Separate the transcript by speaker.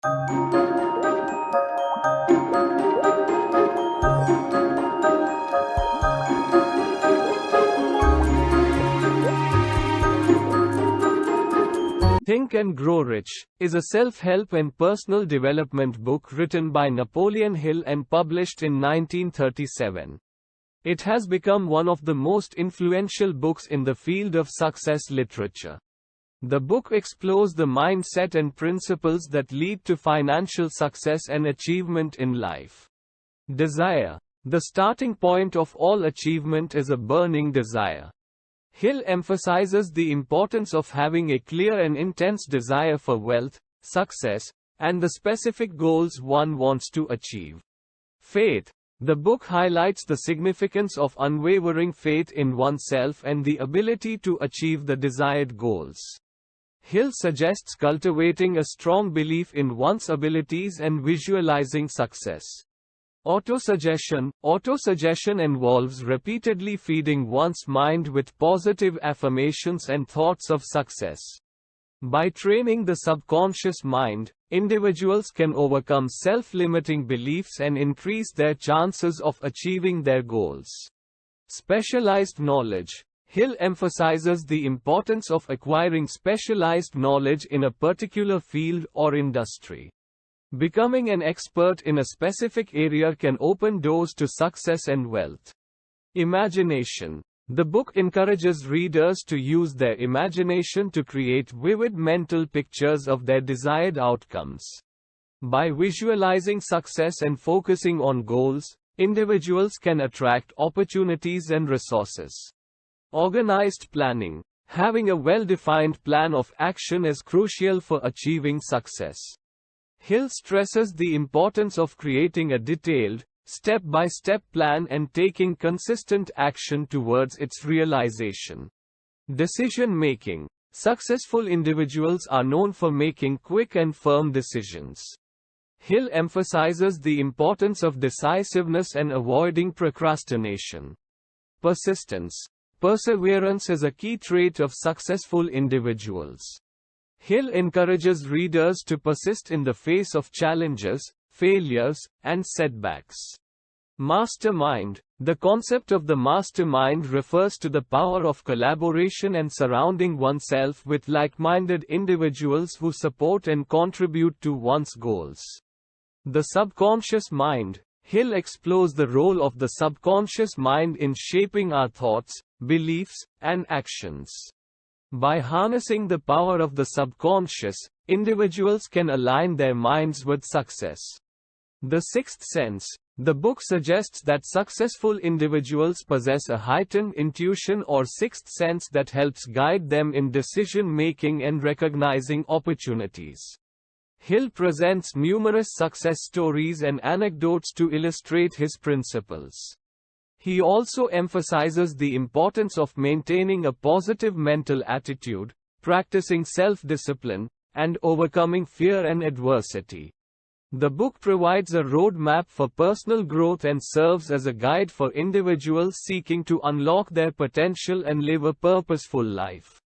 Speaker 1: Think and Grow Rich is a self-help and personal development book written by Napoleon Hill and published in 1937. It has become one of the most influential books in the field of success literature. The book explores the mindset and principles that lead to financial success and achievement in life. Desire. The starting point of all achievement is a burning desire. Hill emphasizes the importance of having a clear and intense desire for wealth, success, and the specific goals one wants to achieve. Faith. The book highlights the significance of unwavering faith in oneself and the ability to achieve the desired goals. Hill suggests cultivating a strong belief in one's abilities and visualizing success. Autosuggestion. Autosuggestion involves repeatedly feeding one's mind with positive affirmations and thoughts of success. By training the subconscious mind, individuals can overcome self-limiting beliefs and increase their chances of achieving their goals. Specialized knowledge. Hill emphasizes the importance of acquiring specialized knowledge in a particular field or industry. Becoming an expert in a specific area can open doors to success and wealth. Imagination. The book encourages readers to use their imagination to create vivid mental pictures of their desired outcomes. By visualizing success and focusing on goals, individuals can attract opportunities and resources. Organized planning. Having a well-defined plan of action is crucial for achieving success. Hill stresses the importance of creating a detailed, step-by-step plan and taking consistent action towards its realization. Decision-making. Successful individuals are known for making quick and firm decisions. Hill emphasizes the importance of decisiveness and avoiding procrastination. Persistence. Perseverance is a key trait of successful individuals. Hill encourages readers to persist in the face of challenges, failures, and setbacks. Mastermind. The concept of the mastermind refers to the power of collaboration and surrounding oneself with like-minded individuals who support and contribute to one's goals. The subconscious mind. Hill explores the role of the subconscious mind in shaping our thoughts, beliefs, and actions. By harnessing the power of the subconscious, individuals can align their minds with success. The Sixth Sense. The book suggests that successful individuals possess a heightened intuition or sixth sense that helps guide them in decision-making and recognizing opportunities. Hill presents numerous success stories and anecdotes to illustrate his principles. He also emphasizes the importance of maintaining a positive mental attitude, practicing self-discipline, and overcoming fear and adversity. The book provides a roadmap for personal growth and serves as a guide for individuals seeking to unlock their potential and live a purposeful life.